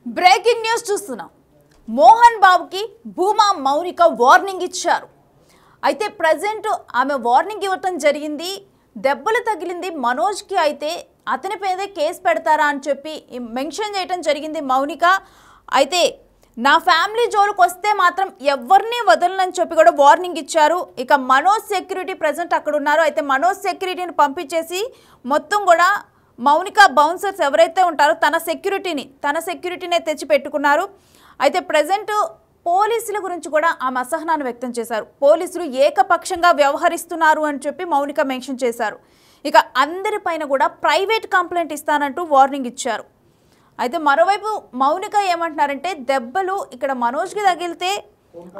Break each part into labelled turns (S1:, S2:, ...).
S1: Breaking news చూస్తున్నాం. మోహన్ బాబుకి Bhuma Mounika warning ఇచ్చారు. అయితే ప్రజెంట్ ఆమె వార్నింగ్ ఇవ్వటం జరిగింది. దెబ్బలు తగిలింది మనోజ్కి. అయితే అతని పేదే కేసు పెడతారా అని చెప్పి మెన్షన్ చేయటం జరిగింది మౌనిక. అయితే నా ఫ్యామిలీ జోలికి వస్తే మాత్రం ఎవరిని వదలనని చెప్పి కూడా వార్నింగ్ ఇచ్చారు. ఇక మనోజ్ సెక్యూరిటీ ప్రజెంట్ అక్కడ ఉన్నారు. అయితే మనోజ్ సెక్యూరిటీని పంపించేసి మొత్తం కూడా మౌనిక బౌన్సర్స్ ఎవరైతే ఉంటారో తన సెక్యూరిటీనే తెచ్చి పెట్టుకున్నారు. అయితే ప్రజెంట్ పోలీసుల గురించి కూడా ఆమె అసహనాన్ని వ్యక్తం చేశారు. పోలీసులు ఏకపక్షంగా వ్యవహరిస్తున్నారు అని చెప్పి మౌనిక మెన్షన్ చేశారు. ఇక అందరిపైన కూడా ప్రైవేట్ కంప్లైంట్ ఇస్తానంటూ వార్నింగ్ ఇచ్చారు. అయితే మరోవైపు మౌనిక ఏమంటున్నారంటే దెబ్బలు ఇక్కడ మనోజ్కి తగిలితే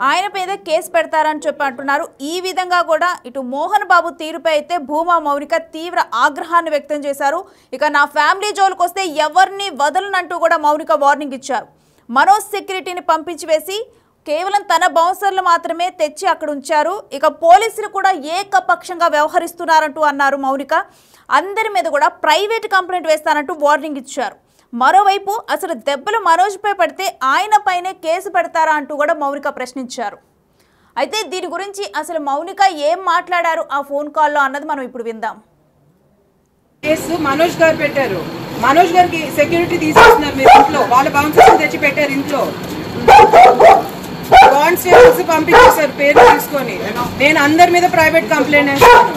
S1: ఆయన పేద కేసు పెడతారని చెప్పి అంటున్నారు. ఈ విధంగా కూడా ఇటు మోహన్ బాబు తీరుపై అయితే భూమా మౌనిక తీవ్ర ఆగ్రహాన్ని వ్యక్తం చేశారు. ఇక నా ఫ్యామిలీ జోలికి వస్తే ఎవరిని వదలనంటూ కూడా మౌనిక వార్నింగ్ ఇచ్చారు. మనోజ్ సెక్యూరిటీని పంపించి వేసి కేవలం తన బౌన్సర్లు మాత్రమే తెచ్చి అక్కడ ఉంచారు. ఇక పోలీసులు కూడా ఏకపక్షంగా వ్యవహరిస్తున్నారంటూ అన్నారు మౌనిక. అందరి మీద కూడా ప్రైవేట్ కంప్లైంట్ వేస్తానంటూ వార్నింగ్ ఇచ్చారు. మరోవైపు అసలు దెబ్బలు మనోజ్పై పడితే ఆయన పైనే కేసు పెడతారా అంటూ కూడా మౌనిక ప్రశ్నించారు. అయితే దీని గురించి అసలు మౌనిక ఏం మాట్లాడారు ఆ ఫోన్ కాల్లో అన్నది మనం ఇప్పుడు విందాం.
S2: కేసు మనోజ్ గారు పెట్టారు. మనోజ్ గారికి సెక్యూరిటీ తీసుకొస్తున్నారు మీరు ఇంట్లో. వాళ్ళ బౌన్సర్స్ తెచ్చి పెట్టారు ఇంట్లో. కానిస్టేబుల్స్ పంపించేశారు పేరు తీసుకొని. నేను అందరి మీద ప్రైవేట్ కంప్లైంట్ వేస్తాను.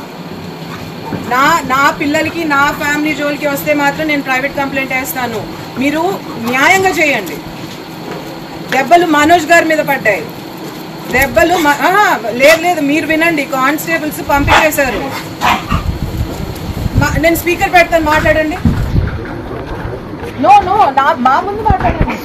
S2: నా పిల్లలకి నా ఫ్యామిలీ జోలికి వస్తే మాత్రం నేను ప్రైవేట్ కంప్లైంట్ వేస్తాను. మీరు న్యాయంగా చేయండి. దెబ్బలు మనోజ్ గారి మీద పడ్డాయి. దెబ్బలు లేదు మీరు వినండి. కానిస్టేబుల్స్ పంపించేశారు. నేను స్పీకర్ పెడతాను, మాట్లాడండి. నో మా ముందు మాట్లాడండి.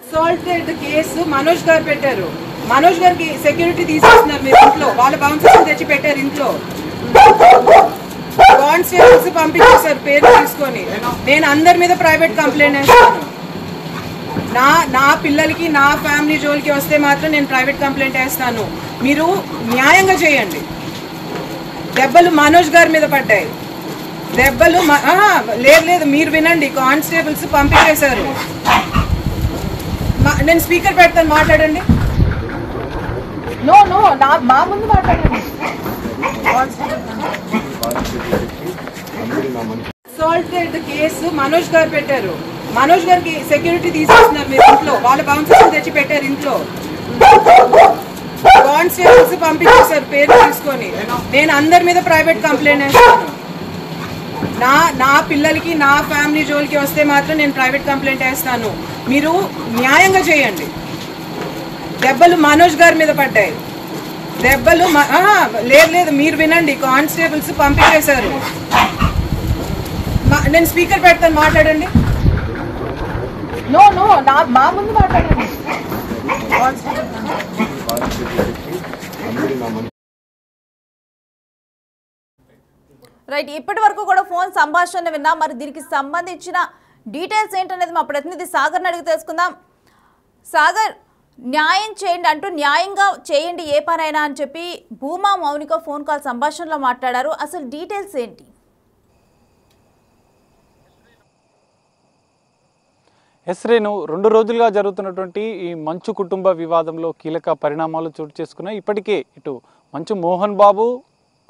S2: అసాల్టెడ్ కేసు మనోజ్ గారు పెట్టారు. మనోజ్ గారికి సెక్యూరిటీ తీసుకొస్తున్నారు మీరు ఇంట్లో. వాళ్ళ బౌన్సర్స్ తెచ్చి పెట్టారు ఇంట్లో. కానిస్టేబుల్స్ పంపించేశారు పేరు తీసుకొని. నేను అందరి మీద ప్రైవేట్ కంప్లైంట్ వేస్తాను. నా పిల్లలకి నా ఫ్యామిలీ జోలికి వస్తే మాత్రం నేను ప్రైవేట్ కంప్లైంట్ వేస్తాను. మీరు న్యాయంగా చేయండి. దెబ్బలు మనోజ్ గారి మీద పడ్డాయి. దెబ్బలు లేదు మీరు వినండి. కానిస్టేబుల్స్ పంపించేశారు. నేను స్పీకర్ పెడతాను, మాట్లాడండి. నో మా ముందు మాట్లాడండి. అసాల్టెడ్ కేసు మనోజ్ గారు పెట్టారు. మనోజ్ గారికి సెక్యూరిటీ తీసుకొస్తున్నారు మీరు ఇంట్లో. వాళ్ళ బౌన్సర్స్ తెచ్చి పెట్టారు ఇంట్లో. కానిస్టేబుల్స్ పంపించేశారు పేరు తీసుకొని. నేను అందరి మీద ప్రైవేట్ కంప్లైంట్ వేస్తాను. నా పిల్లలకి నా ఫ్యామిలీ జోలికి వస్తే మాత్రం నేను ప్రైవేట్ కంప్లైంట్ వేస్తాను. మీరు న్యాయంగా చేయండి. దెబ్బలు మనోజ్ గారి మీద పడ్డాయి. దెబ్బలు లేదు మీరు వినండి. కానిస్టేబుల్స్ పంపించేశారు. నేను స్పీకర్ పెడతాను, మాట్లాడండి. నో మా ముందు మాట్లాడండి.
S1: రైట్, ఇప్పటి వరకు కూడా ఫోన్ సంభాషణ విన్నా. మరి దీనికి సంబంధించిన డీటెయిల్స్ ఏంటనేది మా ప్రతినిధి సాగర్ని అడిగి తెలుసుకుందాం. సాగర్, న్యాయం చేయండి అంటూ న్యాయంగా చేయండి ఏ పనైనా అని చెప్పి భూమా మౌనిక ఫోన్ కాల్ సంభాషణలో మాట్లాడారు. అసలు డీటెయిల్స్ ఏంటి?
S3: రేణు, 2 రోజులుగా జరుగుతున్నటువంటి ఈ మంచు కుటుంబ వివాదంలో కీలక పరిణామాలు చోటు చేసుకున్నాయి. ఇప్పటికే ఇటు మంచు మోహన్ బాబు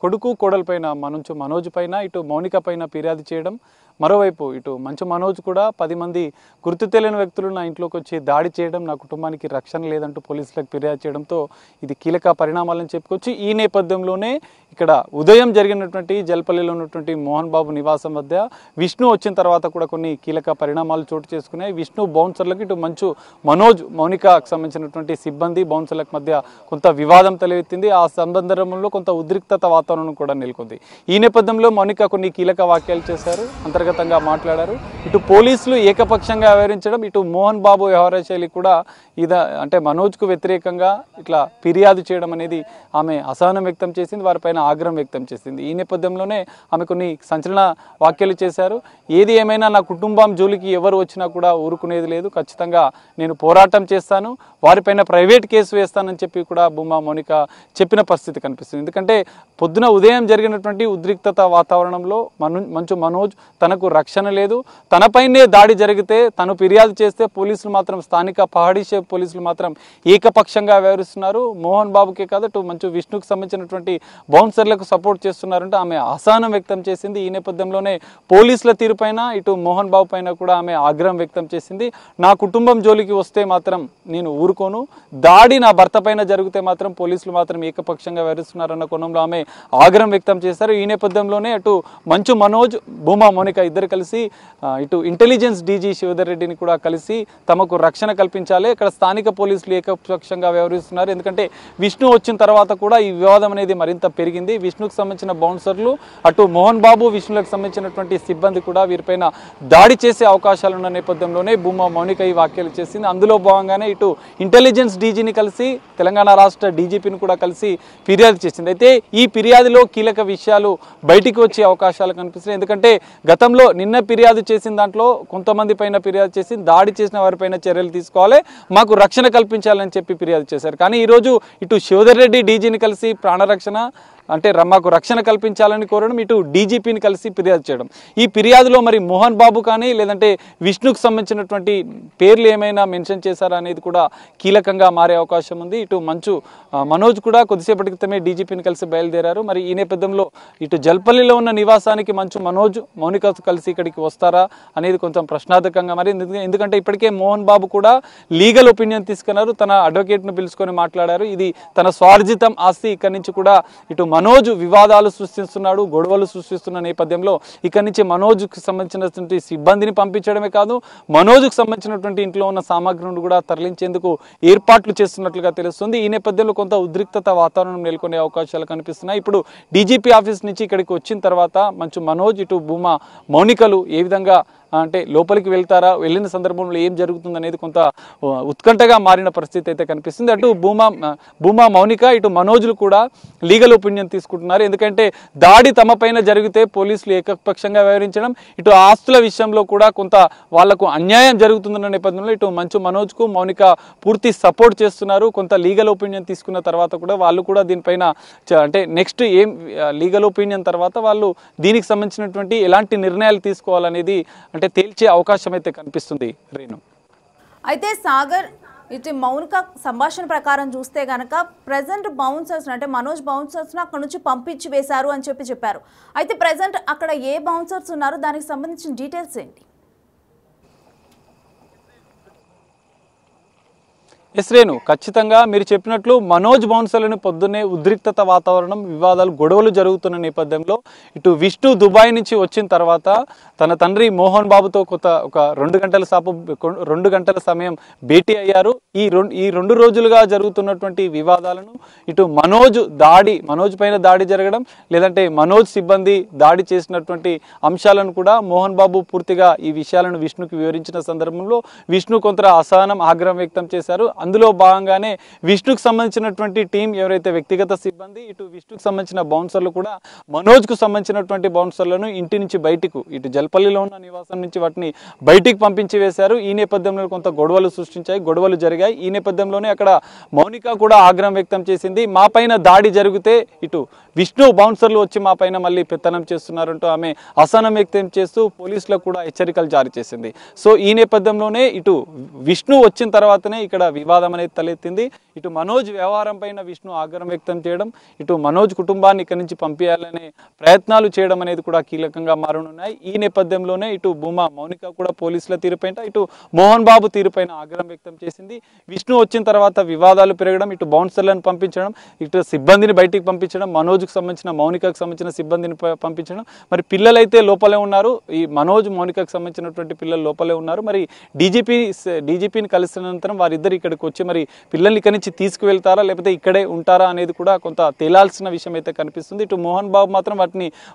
S3: కొడుకు కోడలపైన మనోజ్ పైన, ఇటు మౌనిక పైన ఫిర్యాదు చేయడం, మరోవైపు ఇటు మంచు మనోజ్ కూడా 10 మంది గుర్తు తెలియని వ్యక్తులు నా ఇంట్లోకి వచ్చి దాడి చేయడం, నా కుటుంబానికి రక్షణ లేదంటూ పోలీసులకు ఫిర్యాదు చేయడంతో ఇది కీలక పరిణామాలని చెప్పుకోవచ్చు. ఈ నేపథ్యంలోనే ఇక్కడ ఉదయం జరిగినటువంటి జల్పల్లిలో ఉన్నటువంటి మోహన్ బాబు నివాసం వద్ద విష్ణు వచ్చిన తర్వాత కూడా కొన్ని కీలక పరిణామాలు చోటు చేసుకున్నాయి. విష్ణు బౌన్సర్లకు, ఇటు మంచు మనోజ్ మౌనికకు సంబంధించినటువంటి సిబ్బంది బౌన్సర్లకు మధ్య కొంత వివాదం తలెత్తింది. ఆ సందర్భంలో కొంత ఉద్రిక్తత వాతావరణం కూడా నెలకొంది. ఈ నేపథ్యంలో మౌనిక కొన్ని కీలక వ్యాఖ్యలు చేశారు, అంతర్గతంగా మాట్లాడారు. ఇటు పోలీసులు ఏకపక్షంగా వ్యవహరించడం, ఇటు మోహన్ బాబు వ్యవహార శైలి కూడా అంటే మనోజ్కు వ్యతిరేకంగా ఇట్లా ఫిర్యాదు చేయడం అనేది ఆమె అసహనం వ్యక్తం చేసింది. వారిపైన ఆగ్రహం వ్యక్తం చేసింది. ఈ నేపథ్యంలోనే ఆమె కొన్ని సంచలన వ్యాఖ్యలు చేశారు. ఏది ఏమైనా నా కుటుంబం జోలికి ఎవరు వచ్చినా కూడా ఊరుకునేది లేదు, ఖచ్చితంగా నేను పోరాటం చేస్తాను, వారిపైన ప్రైవేట్ కేసు వేస్తానని చెప్పి కూడా భూమా మౌనిక చెప్పిన పరిస్థితి కనిపిస్తుంది. ఎందుకంటే పొద్దున ఉదయం జరిగినటువంటి ఉద్రిక్తత వాతావరణంలో మంచు మనోజ్ తనకు రక్షణ లేదు, తనపైనే దాడి జరిగితే తను ఫిర్యాదు చేస్తే పోలీసులు మాత్రం స్థానిక పహాడీషే పోలీసులు మాత్రం ఏకపక్షంగా వ్యవహరిస్తున్నారు. మోహన్ బాబుకే కాదు అటు మంచు విష్ణుకు సంబంధించినటువంటి బౌన్సర్లకు సపోర్ట్ చేస్తున్నారంటే ఆమె అసహనం వ్యక్తం చేసింది. ఈ నేపథ్యంలోనే పోలీసుల తీరుపైన ఇటు మోహన్ బాబు పైన కూడా ఆమె ఆగ్రహం వ్యక్తం చేసింది. నా కుటుంబం జోలికి వస్తే మాత్రం నేను ఊరుకోను, దాడి నా భర్త పైన జరిగితే మాత్రం పోలీసులు మాత్రం ఏకపక్షంగా వ్యవహరిస్తున్నారన్న కోణంలో ఆమె ఆగ్రహం వ్యక్తం చేశారు. ఈ నేపథ్యంలోనే అటు మంచు మనోజ్, భూమా మౌనిక ఇద్దరు కలిసి ఇటు ఇంటెలిజెన్స్ డీజీ శివధర్ రెడ్డిని కూడా కలిసి తమకు రక్షణ కల్పించాలి, ఇక్కడ స్థానిక పోలీసులు ఏకపక్షంగా వ్యవహరిస్తున్నారు. ఎందుకంటే విష్ణు వచ్చిన తర్వాత కూడా ఈ వివాదం అనేది మరింత పెరిగింది. విష్ణుకు సంబంధించిన బౌన్సర్లు అటు మోహన్ బాబు, విష్ణులకు సంబంధించినటువంటి సిబ్బంది కూడా వీరిపైన దాడి చేసే అవకాశాలు ఉన్న నేపథ్యంలోనే భూమా మౌనిక ఈ వ్యాఖ్యలు చేసింది. అందులో భాగంగానే ఇటు ఇంటెలిజెన్స్ డీజీని కలిసి తెలంగాణ రాష్ట్ర డీజీపీని కూడా కలిసి ఫిర్యాదు చేసింది. అయితే ఈ ఫిర్యాదులో కీలక విషయాలు బయటికి వచ్చే అవకాశాలు కనిపిస్తున్నాయి. ఎందుకంటే గతంలో నిన్న ఫిర్యాదు చేసిన దాంట్లో కొంతమంది పైన ఫిర్యాదు చేసి దాడి చేసిన వారిపైన చర్యలు తీసుకోవాలి, మాకు రక్షణ కల్పించాలని చెప్పి ఫిర్యాదు చేశారు. కానీ ఈరోజు ఇటు శివధర్ రెడ్డి డీజీని కలిసి ప్రాణరక్షణ అంటే మాకు రక్షణ కల్పించాలని కోరడం, ఇటు డీజీపీని కలిసి ఫిర్యాదు చేయడం. ఈ ఫిర్యాదులో మరి మోహన్ బాబు కానీ లేదంటే విష్ణుకు సంబంధించినటువంటి పేర్లు ఏమైనా మెన్షన్ చేశారా అనేది కూడా కీలకంగా మారే అవకాశం ఉంది. ఇటు మంచు మనోజ్ కూడా కొద్దిసేపటి క్రితమే డీజీపీని కలిసి బయలుదేరారు. మరి ఈ నేపథ్యంలో ఇటు జల్పల్లిలో ఉన్న నివాసానికి మంచు మనోజ్, మౌనిక కలిసి ఇక్కడికి వస్తారా అనేది కొంచెం ప్రశ్నార్థకంగా మరి, ఎందుకంటే ఇప్పటికే మోహన్ బాబు కూడా లీగల్ ఒపీనియన్ తీసుకున్నారు, తన అడ్వకేట్ను పిలుచుకొని మాట్లాడారు. ఇది తన స్వార్జితం ఆస్తి, ఇక్కడి నుంచి కూడా ఇటు మనోజ్ వివాదాలు సృష్టిస్తున్నాడు, గొడవలు సృష్టిస్తున్న నేపథ్యంలో ఇక్కడి నుంచి మనోజ్కి సంబంధించినటువంటి సిబ్బందిని పంపించడమే కాదు, మనోజ్కు సంబంధించినటువంటి ఇంట్లో ఉన్న సామాగ్రిని కూడా తరలించేందుకు ఏర్పాట్లు చేస్తున్నట్లుగా తెలుస్తుంది. ఈ నేపథ్యంలో కొంత ఉద్రిక్తత వాతావరణం నెలకొనే అవకాశాలు కనిపిస్తున్నాయి. ఇప్పుడు డీజీపీ ఆఫీస్ నుంచి ఇక్కడికి వచ్చిన తర్వాత మంచు మనోజ్, ఇటు భూమా మౌనికలు ఏ విధంగా అంటే లోపలికి వెళ్తారా, వెళ్ళిన సందర్భంలో ఏం జరుగుతుంది అనేది కొంత ఉత్కంఠగా మారిన పరిస్థితి అయితే కనిపిస్తుంది. అటు భూమా మౌనిక, ఇటు మనోజ్లు కూడా లీగల్ ఒపీనియన్ తీసుకుంటున్నారు. ఎందుకంటే దాడి తమ పైన జరిగితే పోలీసులు ఏకపక్షంగా వ్యవహరించడం, ఇటు ఆస్తుల విషయంలో కూడా కొంత వాళ్లకు అన్యాయం జరుగుతుందన్న నేపథ్యంలో ఇటు మంచు మనోజ్కు మౌనిక పూర్తి సపోర్ట్ చేస్తున్నారు. కొంత లీగల్ ఒపీనియన్ తీసుకున్న తర్వాత కూడా వాళ్ళు కూడా దీనిపైన అంటే నెక్స్ట్ ఏం లీగల్ ఒపీనియన్ తర్వాత వాళ్ళు దీనికి సంబంధించినటువంటి ఎలాంటి నిర్ణయాలు తీసుకోవాలనేది అంటే తేల్చే అవకాశం అయితే కనిపిస్తుంది. రేణు,
S1: అయితే సాగర్ ఇటు మౌనిక సంభాషణ ప్రకారం చూస్తే కనుక ప్రజెంట్ బౌన్సర్స్ అంటే మనోజ్ బౌన్సర్స్ను అక్కడ నుంచి పంపించి వేశారు అని చెప్పారు. అయితే ప్రజెంట్ అక్కడ ఏ బౌన్సర్స్ ఉన్నారో దానికి సంబంధించిన డీటెయిల్స్ ఏంటి?
S3: ఎస్ రేణు, ఖచ్చితంగా మీరు చెప్పినట్లు మనోజ్ బౌన్సర్లను పొద్దున్నే ఉద్రిక్తత వాతావరణం, వివాదాలు, గొడవలు జరుగుతున్న నేపథ్యంలో ఇటు విష్ణు దుబాయ్ నుంచి వచ్చిన తర్వాత తన తండ్రి మోహన్ బాబుతో ఒక 2 గంటల సమయం భేటీ అయ్యారు. ఈ రెండు రోజులుగా జరుగుతున్నటువంటి వివాదాలను ఇటు మనోజ్ పైన దాడి జరగడం, లేదంటే మనోజ్ సిబ్బంది దాడి చేసినటువంటి అంశాలను కూడా మోహన్ బాబు పూర్తిగా ఈ విషయాలను విష్ణుకి వివరించిన సందర్భంలో విష్ణు కొంత అసహనం, ఆగ్రహం వ్యక్తం చేశారు. అందులో భాగంగానే విష్ణుకు సంబంధించినటువంటి టీం ఎవరైతే వ్యక్తిగత సిబ్బంది, ఇటు విష్ణుకు సంబంధించిన బౌన్సర్లు కూడా మనోజ్కు సంబంధించినటువంటి బౌన్సర్లను ఇంటి నుంచి బయటకు, ఇటు జల్పల్లిలో ఉన్న నివాసం నుంచి వాటిని బయటికి పంపించి వేశారు. ఈ నేపథ్యంలో కొంత గొడవలు జరిగాయి. ఈ నేపథ్యంలోనే అక్కడ మౌనిక కూడా ఆగ్రహం వ్యక్తం చేసింది. మా పైన దాడి జరిగితే ఇటు విష్ణు బౌన్సర్లు వచ్చి మా పైన మళ్ళీ పెత్తనం చేస్తున్నారంటూ ఆమె అసహనం వ్యక్తం చేస్తూ పోలీసులకు కూడా హెచ్చరికలు జారీ చేసింది. సో ఈ నేపథ్యంలోనే ఇటు విష్ణు వచ్చిన తర్వాతనే ఇక్కడ వివాదం అనేది తలెత్తింది. ఇటు మనోజ్ వ్యవహారం పైన విష్ణు ఆగ్రహం వ్యక్తం చేయడం, ఇటు మనోజ్ కుటుంబాన్ని ఇక్కడి నుంచి పంపించాలనే ప్రయత్నాలు చేయడం అనేది కూడా కీలకంగా మారనున్నాయి. ఈ నేపథ్యంలోనే ఇటు భూమా మౌనిక కూడా పోలీసుల తీరుపైన, ఇటు మోహన్ బాబు తీరుపైన ఆగ్రహం వ్యక్తం చేసింది. విష్ణు వచ్చిన తర్వాత వివాదాలు పెరగడం, ఇటు బౌన్సర్లను పంపించడం, ఇటు సిబ్బందిని బయటికి పంపించడం, మనోజ్కు సంబంధించిన మౌనికకు సంబంధించిన సిబ్బందిని పంపించడం. మరి పిల్లలైతే లోపలే ఉన్నారు, ఈ మనోజ్ మౌనికకు సంబంధించినటువంటి పిల్లలు లోపలే ఉన్నారు. మరి డీజీపీని కలిసిన అనంతరం వారిద్దరు ఇక్కడికి వచ్చి మరి పిల్లల్ని ఇక్కడి నుంచి తీసుకువెళ్తారా లేకపోతే ఇక్కడే ఉంటారా అనేది కూడా కొంత తేలాల్సిన విషయం అయితే కనిపిస్తుంది. ఇటు మోహన్ బాబు మాత్రం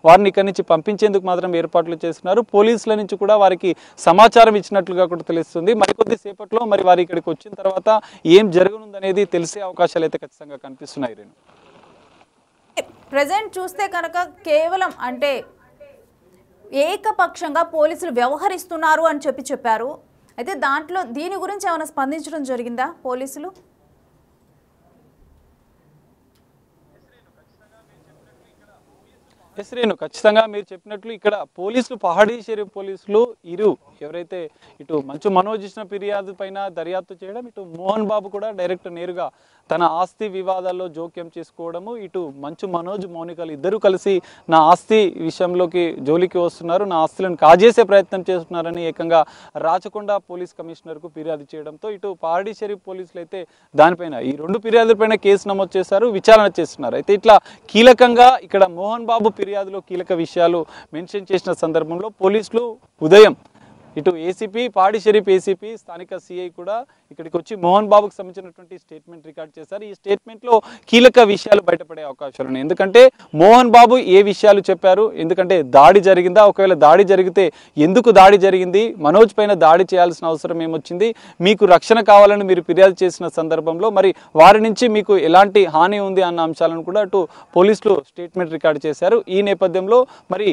S3: వారిని ఇక్కడి నుంచి పంపించేందుకు మాత్రం ఏర్పాట్లు చేస్తున్నారు. పోలీసుల నుంచి కూడా వారికి సమాచారం ఇచ్చినట్లుగా కూడా తెలుస్తుంది. మరికొద్ది సేపట్లో మరి వారి ఇక్కడికి వచ్చిన తర్వాత ఏం జరగనుందనేది తెలిసే అవకాశాలు అయితే ఖచ్చితంగా కనిపిస్తున్నాయి.
S1: ప్రజెంట్ చూస్తే కనుక కేవలం అంటే ఏకపక్షంగా పోలీసులు వ్యవహరిస్తున్నారు అని చెప్పారు. అయితే దీని గురించి ఏమైనా స్పందించడం జరిగిందా పోలీసులు?
S3: ఎస్ రేణు, ఖచ్చితంగా మీరు చెప్పినట్లు ఇక్కడ పోలీసులు పహాడీ షరీఫ్ పోలీసులు ఎవరైతే ఇటు మంచు మనోజ్ ఇచ్చిన ఫిర్యాదు పైన దర్యాప్తు చేయడం, ఇటు మోహన్ బాబు కూడా డైరెక్ట్ నేరుగా తన ఆస్తి వివాదాల్లో జోక్యం చేసుకోవడము, ఇటు మంచు మనోజ్ మౌనికలు ఇద్దరు కలిసి నా ఆస్తి విషయంలోకి జోలికి వస్తున్నారు, నా ఆస్తులను కాజేసే ప్రయత్నం చేస్తున్నారని ఏకంగా రాచకొండ పోలీస్ కమిషనర్కు ఫిర్యాదు చేయడంతో ఇటు పహాడీ షరీఫ్ పోలీసులు అయితే దానిపైన ఈ రెండు ఫిర్యాదులపైన కేసు నమోదు చేశారు, విచారణ చేస్తున్నారు. అయితే ఇట్లా కీలకంగా ఇక్కడ మోహన్ బాబు ఫిర్యాదులో కీలక విషయాలు మెన్షన్ చేసిన సందర్భంలో పోలీసులు ఉదయం ఇటు ఏసీపీ పహాడీ షరీఫ్ ఏసీపీ స్థానిక సిఐ కూడా ఇక్కడికి వచ్చి మోహన్ బాబుకు సంబంధించినటువంటి స్టేట్మెంట్ రికార్డ్ చేశారు. ఈ స్టేట్మెంట్లో కీలక విషయాలు బయటపడే అవకాశాలు ఉన్నాయి. ఎందుకంటే మోహన్ బాబు ఏ విషయాలు చెప్పారు, ఎందుకంటే దాడి జరిగిందా, ఒకవేళ దాడి జరిగితే ఎందుకు దాడి జరిగింది, మనోజ్ పైన దాడి చేయాల్సిన అవసరం ఏమొచ్చింది, మీకు రక్షణ కావాలని మీరు ఫిర్యాదు చేసిన సందర్భంలో మరి వారి నుంచి మీకు ఎలాంటి హాని ఉంది అన్న అంశాలను కూడా అటు పోలీసులు స్టేట్మెంట్ రికార్డ్ చేశారు. ఈ నేపథ్యంలో మరి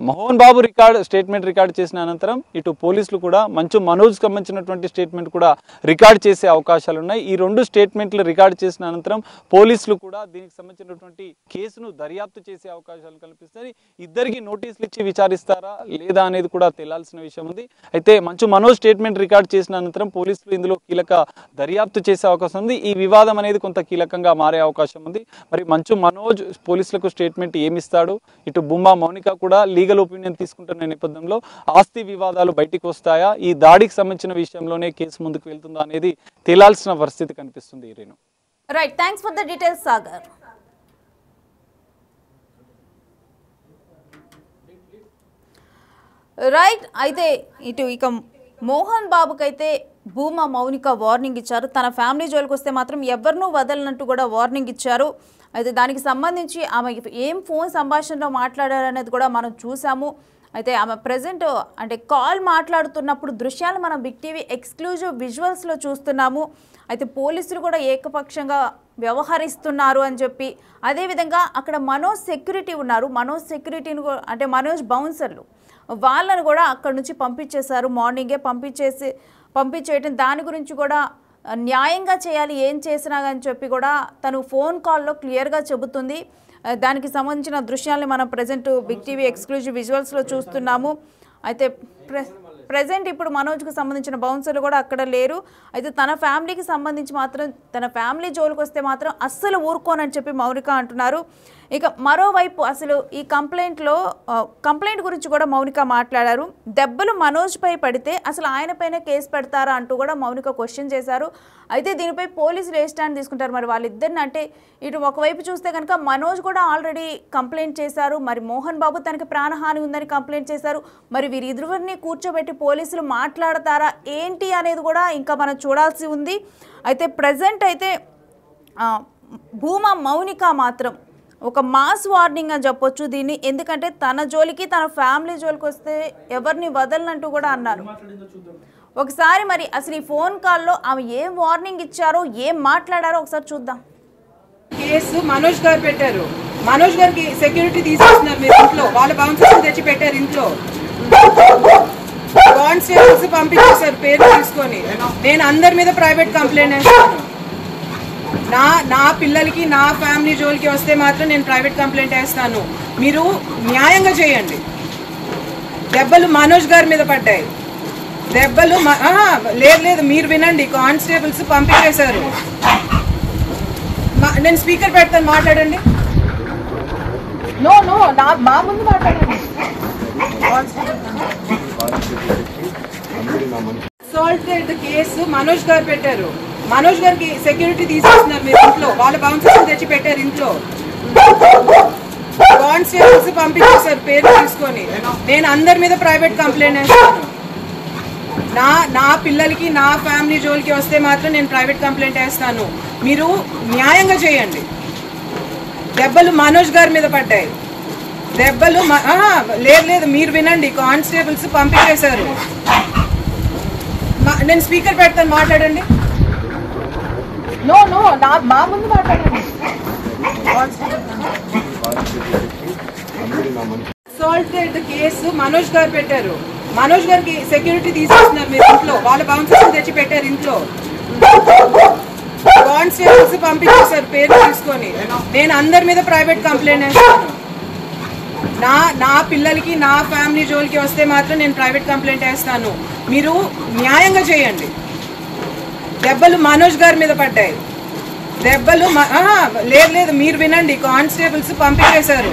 S3: మోహన్ బాబు స్టేట్మెంట్ రికార్డ్ చేసిన అనంతరం ఇటు పోలీసులు కూడా మంచు మనోజ్ సంబంధించినటువంటి స్టేట్మెంట్ కూడా రికార్డ్ చేసే అవకాశాలు ఉన్నాయి. ఈ రెండు స్టేట్మెంట్లు రికార్డ్ చేసిన అనంతరం పోలీసులు కూడా దీనికి సంబంధించినటువంటి కేసును దర్యాప్తు చేసే అవకాశాలు కల్పిస్తాయి. ఇద్దరికి నోటీసులు ఇచ్చి విచారిస్తారా లేదా అనేది కూడా తేలాల్సిన విషయం ఉంది. అయితే మంచు మనోజ్ స్టేట్మెంట్ రికార్డ్ చేసిన అనంతరం పోలీసులు ఇందులో కీలక దర్యాప్తు చేసే అవకాశం ఉంది. ఈ వివాదం అనేది కొంత కీలకంగా మారే అవకాశం ఉంది. మరి మంచు మనోజ్ పోలీసులకు స్టేట్మెంట్ ఏమిస్తాడు, ఇటు భూమా మౌనిక కూడా లీగల్ ఒపీనియన్ తీసుకుంటున్న నేపథ్యంలో ఆస్తి వివాదాలు బయటికి వస్తాయా, ఈ దాడికి సంబంధించిన విషయంలోనే కేసు ముందుకు వెళ్తుందా అనేది తేలాల్సిన పరిస్థితి కనిపిస్తుంది. Renu,
S1: right, thanks for the details Sagar. Right, అయితే ఇక మోహన్ బాబుకైతే భూమా మౌనిక వార్నింగ్ ఇచ్చారు. తన ఫ్యామిలీ జోలికి వస్తే మాత్రం ఎవరినూ వదలనట్టు కూడా వార్నింగ్ ఇచ్చారు. అయితే దానికి సంబంధించి ఆమె ఏం ఫోన్ సంభాషణలో మాట్లాడారనేది కూడా మనం చూసాము. అయితే ఆమె ప్రజెంట్ అంటే కాల్ మాట్లాడుతున్నప్పుడు దృశ్యాలు మనం బిగ్ టీవీ ఎక్స్క్లూజివ్ విజువల్స్లో చూస్తున్నాము. అయితే పోలీసులు కూడా ఏకపక్షంగా వ్యవహరిస్తున్నారు అని చెప్పి, అదేవిధంగా అక్కడ మనోజ్ సెక్యూరిటీ ఉన్నారు, మనోజ్ సెక్యూరిటీని అంటే మనోజ్ బౌన్సర్లు వాళ్ళను కూడా అక్కడ నుంచి పంపించేశారు. మార్నింగే పంపించేయటం, దాని గురించి కూడా న్యాయంగా చేయాలి ఏం చేసినా అని చెప్పి కూడా తను ఫోన్ కాల్లో క్లియర్గా చెబుతుంది. దానికి సంబంధించిన దృశ్యాలను మనం ప్రజెంట్ బిగ్ టీవీ ఎక్స్క్లూజివ్ విజువల్స్లో చూస్తున్నాము. అయితే ప్రజెంట్ ఇప్పుడు మనోజ్కు సంబంధించిన బౌన్సర్లు కూడా అక్కడ లేరు. అయితే తన ఫ్యామిలీకి సంబంధించి మాత్రం తన ఫ్యామిలీ జోలికి వస్తే మాత్రం అస్సలు ఊరుకోనని చెప్పి మౌనిక అంటున్నారు. ఇక మరోవైపు అసలు ఈ కంప్లైంట్ గురించి కూడా మౌనిక మాట్లాడారు. దెబ్బలు మనోజ్పై పడితే అసలు ఆయనపైనే కేసు పెడతారా అంటూ కూడా మౌనిక క్వశ్చన్ చేశారు. అయితే దీనిపై పోలీసులు ఏ స్టాండ్ తీసుకుంటారు, మరి వాళ్ళిద్దరిని అంటే ఇటు ఒకవైపు చూస్తే కనుక మనోజ్ కూడా ఆల్రెడీ కంప్లైంట్ చేశారు, మరి మోహన్ బాబు తనకి ప్రాణహాని ఉందని కంప్లైంట్ చేశారు. మరి వీరిద్దరిని కూర్చోబెట్టి పోలీసులు మాట్లాడతారా ఏంటి అనేది కూడా ఇంకా మనం చూడాల్సి ఉంది. అయితే ప్రజెంట్ అయితే భూమా మౌనిక మాత్రం ఒక మాస్ వార్నింగ్ అని చెప్పొచ్చు దీన్ని. ఎందుకంటే తన జోలికి తన ఫ్యామిలీ జోలికి వస్తే ఎవరిని వదలనంటూ కూడా అన్నారు. ఒకసారి మరి అసలు ఈ ఫోన్ కాల్లో ఆమె ఏం వార్నింగ్ ఇచ్చారో ఏం మాట్లాడారో ఒకసారి చూద్దాం.
S2: కేసు మనోజ్ గారు పెట్టారు, మనోజ్ గారికి సెక్యూరిటీ తీసుకొస్తున్నారు మీరు ఇంట్లో, వాళ్ళ బౌన్సర్స్ తెచ్చి పెట్టారు ఇంట్లో, కానిస్టేబుల్స్ పంపించేశారు పేరు తీసుకొని. నేను అందరి మీద ప్రైవేట్ కంప్లైంట్ వేస్తాను. నా పిల్లలకి నా ఫ్యామిలీ జోలికి వస్తే మాత్రం నేను ప్రైవేట్ కంప్లైంట్ వేస్తాను. మీరు న్యాయంగా చేయండి. దెబ్బలు మనోజ్ గారి మీద పడ్డాయి, దెబ్బలు లేదు మీరు వినండి, కానిస్టేబుల్స్ పంపించేశారు. నేను స్పీకర్ పెడతాను, మాట్లాడండి. మా ముందు మాట్లాడండి. అసాల్టెడ్ కేసు మనోజ్ గారు పెట్టారు, మనోజ్ గారికి సెక్యూరిటీ తీసుకొస్తున్నారు మీరు ఇంట్లో, వాళ్ళ బౌన్సర్స్ తెచ్చి పెట్టారు ఇంట్లో, కానిస్టేబుల్స్ పంపించేశారు పేరు తీసుకొని. నేను అందరి మీద ప్రైవేట్ కంప్లైంట్ వేస్తాను. నా పిల్లలకి నా ఫ్యామిలీ జోలికి వస్తే మాత్రం నేను ప్రైవేట్ కంప్లైంట్ వేస్తాను. మీరు న్యాయంగా చేయండి. దెబ్బలు మనోజ్ గారి మీద పడ్డాయి, దెబ్బలు లేదు మీరు వినండి, కానిస్టేబుల్స్ పంపించేశారు. నేను స్పీకర్ పెడతాను, మాట్లాడండి. మా ముందు మాట్లాడండి. అసాల్టెడ్ కేసు మనోజ్ గారు పెట్టారు. మనోజ్ గారికి సెక్యూరిటీ తీసేస్తున్నారు మీరు ఇంట్లో, వాళ్ళ బౌన్సర్స్ తెచ్చి పెట్టారు ఇంట్లో. కానిస్టేబుల్స్ పంపించేశారు పేరు తీసుకొని. నేను అందరి మీద ప్రైవేట్ కంప్లైంట్ వేస్తాను. నా పిల్లలకి నా ఫ్యామిలీ జోలికి వస్తే మాత్రం నేను ప్రైవేట్ కంప్లైంట్ వేస్తాను. మీరు న్యాయంగా చేయండి. దెబ్బలు మనోజ్ గారి మీద పడ్డాయి. దెబ్బలు లేదు మీరు వినండి, కానిస్టేబుల్స్ పంపించేశారు.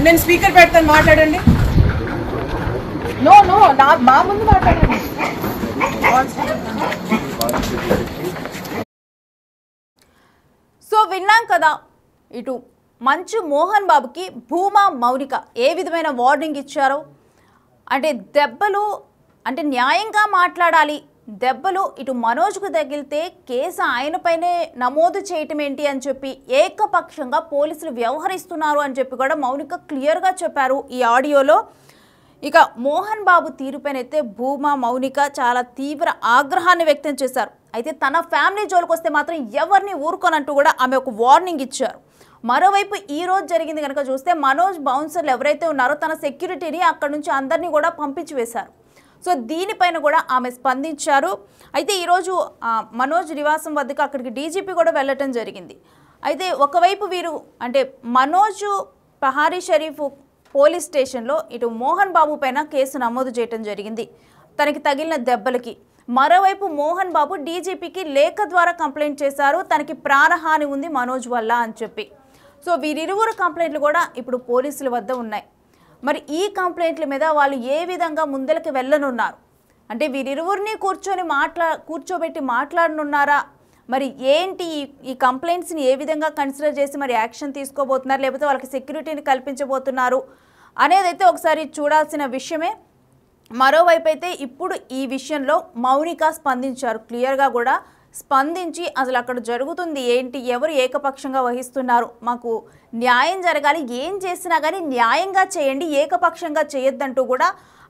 S2: నేను స్పీకర్ పెడతాను, మాట్లాడండి. నో మా ముందు మాట్లాడండి.
S1: సో విన్నాం కదా, ఇటు మంచు మోహన్ బాబుకి భూమా మౌనిక ఏ విధమైన వార్నింగ్ ఇచ్చారో. అంటే దెబ్బలు అంటే న్యాయంగా మాట్లాడాలి, దెబ్బలు ఇటు మనోజ్కు తగిలితే కేసు ఆయనపైనే నమోదు చేయటం ఏంటి అని చెప్పి ఏకపక్షంగా పోలీసులు వ్యవహరిస్తున్నారు అని చెప్పి కూడా మౌనిక క్లియర్గా చెప్పారు ఈ ఆడియోలో. ఇక మోహన్ బాబు తీరుపైనైతే భూమా మౌనిక చాలా తీవ్ర ఆగ్రహాన్ని వ్యక్తం చేశారు. అయితే తన ఫ్యామిలీ జోలికి వస్తే మాత్రం ఎవరిని ఊరుకోనంటూ కూడా ఆమె ఒక వార్నింగ్ ఇచ్చారు. మరోవైపు ఈ రోజు జరిగింది కనుక చూస్తే మనోజ్ బౌన్సర్లు ఎవరైతే ఉన్నారో తన సెక్యూరిటీని అక్కడ నుంచి అందరినీ కూడా పంపించి వేశారు. సో దీనిపైన కూడా ఆమె స్పందించారు. అయితే ఈరోజు మనోజ్ నివాసం వద్దకు అక్కడికి డీజీపీ కూడా వెళ్ళటం జరిగింది. అయితే ఒకవైపు వీరు అంటే మనోజ్ పహారీ షరీఫ్ పోలీస్ స్టేషన్లో ఇటు మోహన్ బాబు పైన కేసు నమోదు చేయడం జరిగింది తనకి తగిలిన దెబ్బలకి. మరోవైపు మోహన్ బాబు డీజీపీకి లేఖ ద్వారా కంప్లైంట్ చేశారు, తనకి ప్రాణహాని ఉంది మనోజ్ వల్ల అని చెప్పి. సో వీరిరువురు కంప్లైంట్లు కూడా ఇప్పుడు పోలీసుల వద్ద ఉన్నాయి. మరి ఈ కంప్లైంట్ల మీద వాళ్ళు ఏ విధంగా ముందరికి వెళ్ళనున్నారు అంటే వీరిరువురిని కూర్చోబెట్టి మాట్లాడనున్నారా, మరి ఏంటి ఈ కంప్లైంట్స్ని ఏ విధంగా కన్సిడర్ చేసి మరి యాక్షన్ తీసుకోబోతున్నారు, లేకపోతే వాళ్ళకి సెక్యూరిటీని కల్పించబోతున్నారు అనేదైతే ఒకసారి చూడాల్సిన విషయమే. మరోవైపు అయితే ఇప్పుడు ఈ విషయంలో మౌనిక స్పందించారు, క్లియర్గా కూడా స్పందించి అసలు అక్కడ జరుగుతుంది ఏంటి, ఎవరు ఏకపక్షంగా వహిస్తున్నారు, మాకు న్యాయం జరగాలి, ఏం చేసినా కానీ న్యాయంగా చేయండి, ఏకపక్షంగా చేయొద్దంటూ కూడా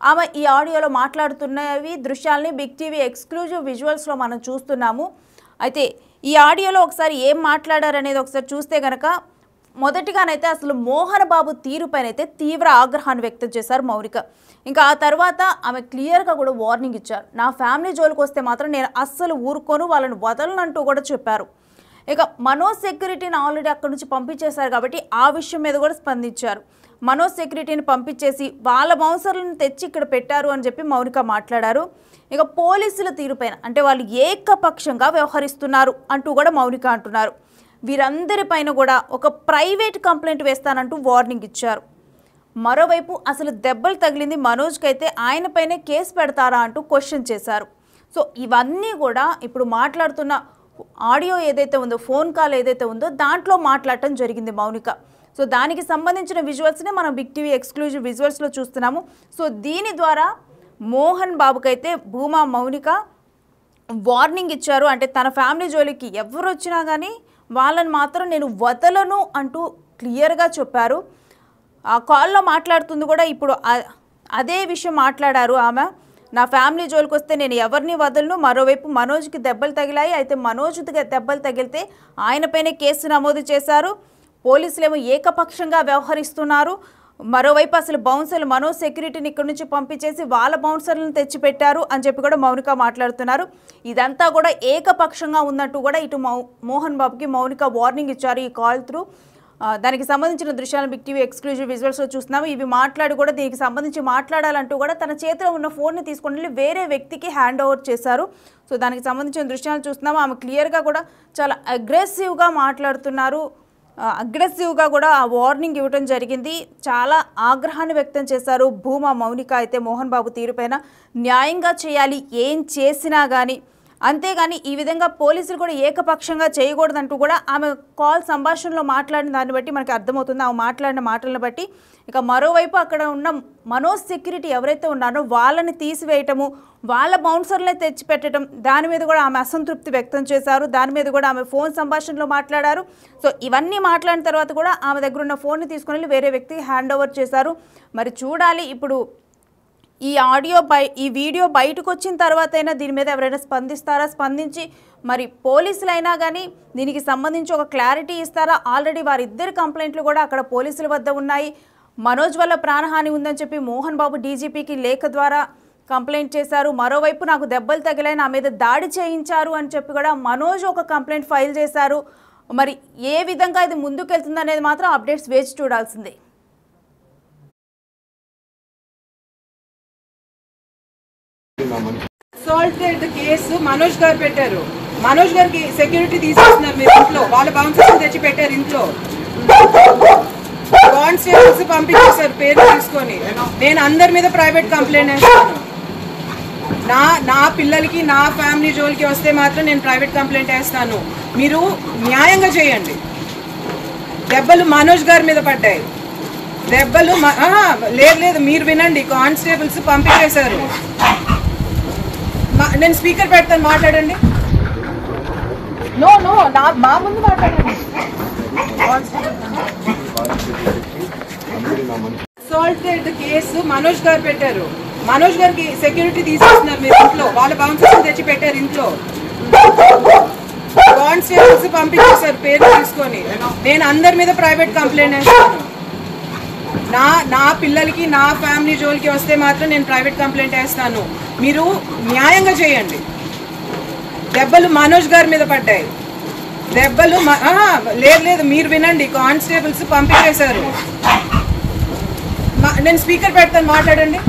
S1: ఆమె ఈ ఆడియోలో మాట్లాడుతున్నవి దృశ్యాలని బిగ్ టీవీ ఎక్స్క్లూజివ్ విజువల్స్లో మనం చూస్తున్నాము. అయితే ఈ ఆడియోలో ఒకసారి ఏం మాట్లాడారనేది ఒకసారి చూస్తే కనుక మొదటిగానైతే అసలు మోహన్ బాబు తీరుపైనైతే తీవ్ర ఆగ్రహాన్ని వ్యక్తం చేశారు మౌనిక. ఇంకా ఆ తర్వాత ఆమె క్లియర్గా కూడా వార్నింగ్ ఇచ్చారు, నా ఫ్యామిలీ జోలికి వస్తే మాత్రం నేను అస్సలు ఊరుకోను, వాళ్ళని వదలనంటూ కూడా చెప్పారు. ఇక మనోజ్ సెక్యూరిటీని ఆల్రెడీ అక్కడి నుంచి పంపించేశారు కాబట్టి ఆ విషయం మీద కూడా స్పందించారు. మనోజ్ సెక్యూరిటీని పంపించేసి వాళ్ళ బౌన్సర్లను తెచ్చి ఇక్కడ పెట్టారు అని చెప్పి మౌనిక మాట్లాడారు. ఇక పోలీసుల తీరుపైన అంటే వాళ్ళు ఏకపక్షంగా వ్యవహరిస్తున్నారు అంటూ కూడా మౌనిక అంటున్నారు. వీరందరిపైన కూడా ఒక ప్రైవేట్ కంప్లైంట్ వేస్తానంటూ వార్నింగ్ ఇచ్చారు. మరోవైపు అసలు దెబ్బలు తగిలింది మనోజ్కి అయితే ఆయనపైనే కేసు పెడతారా అంటూ క్వశ్చన్ చేశారు. సో ఇవన్నీ కూడా ఇప్పుడు మాట్లాడుతున్న ఆడియో ఏదైతే ఉందో, ఫోన్ కాల్ ఏదైతే ఉందో దాంట్లో మాట్లాడటం జరిగింది మౌనిక. సో దానికి సంబంధించిన విజువల్స్నే మనం బిగ్ టీవీ ఎక్స్క్లూజివ్ విజువల్స్లో చూస్తున్నాము. సో దీని ద్వారా మోహన్ బాబుకైతే భూమా మౌనిక వార్నింగ్ ఇచ్చారు. అంటే తన ఫ్యామిలీ జోలికి ఎవరు వచ్చినా కానీ వాళ్ళని మాత్రం నేను వదలను అంటూ క్లియర్గా చెప్పారు. ఆ కాల్లో మాట్లాడుతుంది కూడా ఇప్పుడు అదే విషయం మాట్లాడారు ఆమె, నా ఫ్యామిలీ జోలికి వస్తే నేను ఎవరిని వదలను. మరోవైపు మనోజ్కి దెబ్బలు తగిలాయి, అయితే మనోజ్ దెబ్బలు తగిలితే ఆయనపైనే కేసు నమోదు చేశారు, పోలీసులేమో ఏకపక్షంగా వ్యవహరిస్తున్నారు. మరోవైపు అసలు బౌన్సర్లు మనోజ్ సెక్యూరిటీని ఇక్కడి నుంచి పంపించేసి వాళ్ళ బౌన్సర్లను తెచ్చిపెట్టారు అని చెప్పి కూడా మౌనిక మాట్లాడుతున్నారు. ఇదంతా కూడా ఏకపక్షంగా ఉన్నట్టు కూడా ఇటు మోహన్ బాబుకి మౌనిక వార్నింగ్ ఇచ్చారు ఈ కాల్ త్రూ. దానికి సంబంధించిన దృశ్యాలను బిగ్ టీవీ ఎక్స్క్లూజివ్ విజువల్స్లో చూస్తున్నాము. ఇవి మాట్లాడి కూడా దీనికి సంబంధించి మాట్లాడాలంటూ కూడా తన చేతిలో ఉన్న ఫోన్ని తీసుకొని వెళ్ళి వేరే వ్యక్తికి హ్యాండ్ ఓవర్ చేశారు. సో దానికి సంబంధించిన దృశ్యాలను చూస్తున్నాము. ఆమె క్లియర్గా కూడా చాలా అగ్రెసివ్గా మాట్లాడుతున్నారు, అగ్రెసివ్గా కూడా ఆ వార్నింగ్ ఇవ్వడం జరిగింది. చాలా ఆగ్రహాన్ని వ్యక్తం చేశారు భూమా మౌనిక అయితే మోహన్ బాబు తీరుపైన. న్యాయంగా చేయాలి ఏం చేసినా కానీ, అంతేగాని ఈ విధంగా పోలీసులు కూడా ఏకపక్షంగా చేయకూడదంటూ కూడా ఆమె కాల్ సంభాషణలో మాట్లాడిన దాన్ని బట్టి మనకి అర్థమవుతుంది, ఆమె మాట్లాడిన మాటలను బట్టి. ఇక మరోవైపు అక్కడ ఉన్న మనోజ్ సెక్యూరిటీ ఎవరైతే ఉన్నారో వాళ్ళని తీసివేయటము, వాళ్ళ బౌన్సర్లనే తెచ్చిపెట్టడం, దాని మీద కూడా ఆమె అసంతృప్తి వ్యక్తం చేశారు. దాని మీద కూడా ఆమె ఫోన్ సంభాషణలో మాట్లాడారు. సో ఇవన్నీ మాట్లాడిన తర్వాత కూడా ఆమె దగ్గర ఉన్న ఫోన్ని తీసుకుని వేరే వ్యక్తికి హ్యాండ్ ఓవర్ చేశారు. మరి చూడాలి ఇప్పుడు ఈ వీడియో బయటకు వచ్చిన తర్వాతైనా దీని మీద ఎవరైనా స్పందిస్తారా? స్పందించి మరి పోలీసులైనా కానీ దీనికి సంబంధించి ఒక క్లారిటీ ఇస్తారా? ఆల్రెడీ వారిద్దరి కంప్లైంట్లు కూడా అక్కడ పోలీసుల వద్ద ఉన్నాయి. మనోజ్ వల్ల ప్రాణహాని ఉందని చెప్పి మోహన్ బాబు డీజీపీకి లేఖ ద్వారా కంప్లైంట్ చేశారు. మరోవైపు నాకు దెబ్బలు తగిలాయి, నా మీద దాడి చేయించారు అని చెప్పి కూడా మనోజ్ ఒక కంప్లైంట్ ఫైల్ చేశారు. మరి ఏ విధంగా ఇది ముందుకెళ్తుంది అనేది మాత్రం అప్డేట్స్ వేచి చూడాల్సిందే.
S2: అసాల్టెడ్ కేసు మనోజ్ గారు పెట్టారు. మనోజ్ గారికి సెక్యూరిటీ తీసేస్తున్నారు మీరు ఇంట్లో. వాళ్ళ బౌన్సర్స్ తెచ్చి పెట్టారు ఇంట్లో. కానిస్టేబుల్స్ పంపించేశారు పేరు తీసుకొని. నేను అందరి మీద ప్రైవేట్ కంప్లైంట్ వేస్తాను. నా పిల్లలకి నా ఫ్యామిలీ జోలికి వస్తే మాత్రం నేను ప్రైవేట్ కంప్లైంట్ వేస్తాను. మీరు న్యాయంగా చేయండి. దెబ్బలు మనోజ్ గారి మీద పడ్డాయి. దెబ్బలు లేదు మీరు వినండి. కానిస్టేబుల్స్ పంపించేశారు. నేను స్పీకర్ పెడతాను, మాట్లాడండి. నో మా ముందు మాట్లాడండి. అసాల్టెడ్ కేసు మనోజ్ గారు పెట్టారు. మనోజ్ గారికి సెక్యూరిటీ తీసేస్తున్నారు మీరు ఇంట్లో. వాళ్ళ బౌన్సర్స్ తెచ్చి పెట్టారు ఇంట్లో. కానిస్టేబుల్స్ పంపించేశారు పేరు తీసుకొని. నేను అందరి మీద ప్రైవేట్ కంప్లైంట్ వేస్తాను. నా పిల్లలకి నా ఫ్యామిలీ జోలికి వస్తే మాత్రం నేను ప్రైవేట్ కంప్లైంట్ వేస్తాను. మీరు న్యాయంగా చేయండి. దెబ్బలు మనోజ్ గారి మీద పడ్డాయి. దెబ్బలు లేదు మీరు వినండి. కానిస్టేబుల్స్ పంపించేశారు. నేను స్పీకర్ పెడతాను, మాట్లాడండి.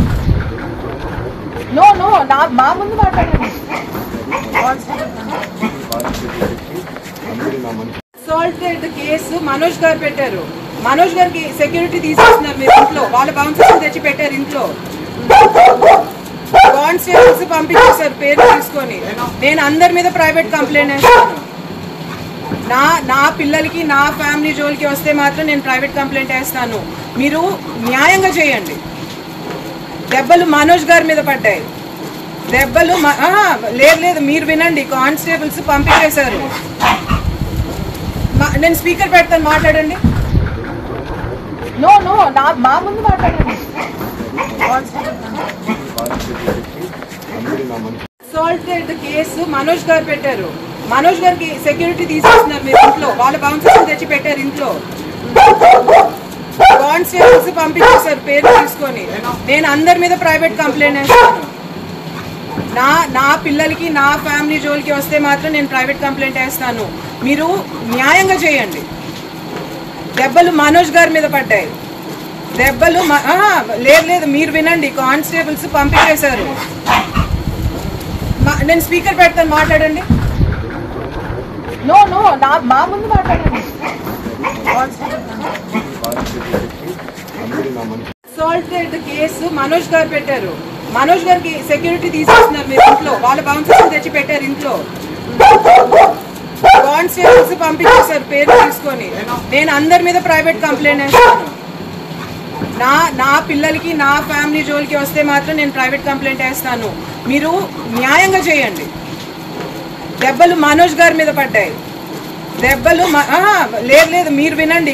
S2: నో మా ముందు మాట్లాడండి. అసాల్టెడ్ కేసు మనోజ్ గారు పెట్టారు. మనోజ్ గారికి సెక్యూరిటీ తీసేస్తున్నారు మీరు ఇంట్లో. వాళ్ళ బౌన్సర్స్ తెచ్చి పెట్టారు ఇంట్లో. కానిస్టేబుల్స్ పంపించేశారు పేరు తీసుకొని. నేను అందరి మీద ప్రైవేట్ కంప్లైంట్ వేస్తాను. నా పిల్లలకి నా ఫ్యామిలీ జోలికి వస్తే మాత్రం నేను ప్రైవేట్ కంప్లైంట్ వేస్తాను. మీరు న్యాయంగా చేయండి. దెబ్బలు మనోజ్ గారి మీద పడ్డాయి. దెబ్బలు లేదు మీరు వినండి. కానిస్టేబుల్స్ పంపించేశారు. నేను స్పీకర్ పెడతాను, మాట్లాడండి. నో మా ముందు మాట్లాడండి. అసాల్టెడ్ కేసు మనోజ్ గారు పెట్టారు. మనోజ్ గారికి సెక్యూరిటీ తీసేస్తున్నారు మీరు ఇంట్లో. వాళ్ళ బౌన్సర్స్ తెచ్చి పెట్టారు ఇంట్లో. కానిస్టేబుల్స్ పంపించేశారు పేరు తీసుకొని. నేను అందరి మీద ప్రైవేట్ కంప్లైంట్ వేస్తాను. నా పిల్లలకి నా ఫ్యామిలీ జోలికి వస్తే మాత్రం నేను ప్రైవేట్ కంప్లైంట్ వేస్తాను. మీరు న్యాయంగా చేయండి. దెబ్బలు మనోజ్ గారి మీద పడ్డాయి. దెబ్బలు లేదు మీరు వినండి. కానిస్టేబుల్స్ పంపించేశారు. నేను స్పీకర్ పెడతాను, మాట్లాడండి. నో మా ముందు మాట్లాడండి. అసాల్టెడ్ కేసు మనోజ్ గారు పెట్టారు. మనోజ్ గారికి సెక్యూరిటీ తీసేస్తున్నారు మీరు ఇంట్లో. వాళ్ళ బౌన్సర్స్ తెచ్చి పెట్టారు ఇంట్లో. కానిస్టేబుల్స్ పంపించేశారు పేరు తీసుకొని. నేను అందరి మీద ప్రైవేట్ కంప్లైంట్ వేస్తాను. నా పిల్లలకి నా ఫ్యామిలీ జోలికి వస్తే మాత్రం నేను ప్రైవేట్ కంప్లైంట్ వేస్తాను. మీరు న్యాయంగా చేయండి. దెబ్బలు మనోజ్ గారి మీద పడ్డాయి. దెబ్బలు లేదు మీరు వినండి.